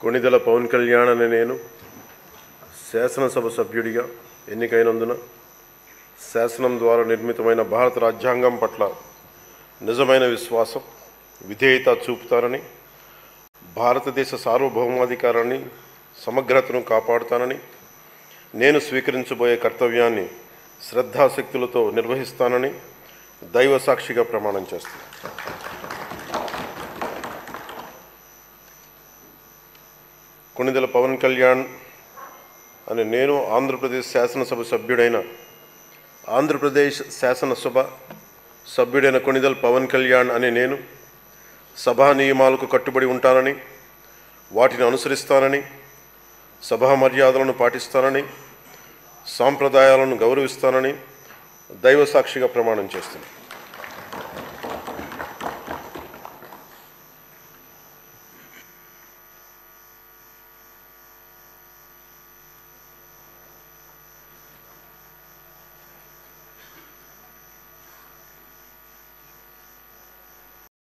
కొణిదెల పవన్ కళ్యాణ్ అనే నేను శాసనసభ సభ్యుడిగా ఎన్నికైనందున శాసనం ద్వారా నిర్మితమైన భారత రాజ్యాంగం పట్ల నిజమైన విశ్వాసం, విధేయత చూపుతానని, భారతదేశ సార్వభౌమాధికారాన్ని, సమగ్రతను కాపాడుతానని, నేను స్వీకరించబోయే కర్తవ్యాన్ని శ్రద్ధాశక్తులతో నిర్వహిస్తానని దైవ సాక్షిగా ప్రమాణం చేస్తాను. కొణిదెల పవన్ కళ్యాణ్ అని నేను ఆంధ్రప్రదేశ్ శాసనసభ సభ్యుడైన కొణిదెల పవన్ కళ్యాణ్ అని నేను సభా నియమాలకు కట్టుబడి ఉంటానని, వాటిని అనుసరిస్తానని, సభా మర్యాదలను పాటిస్తానని, సాంప్రదాయాలను గౌరవిస్తానని దైవ సాక్షిగా ప్రమాణం చేస్తున్నాను.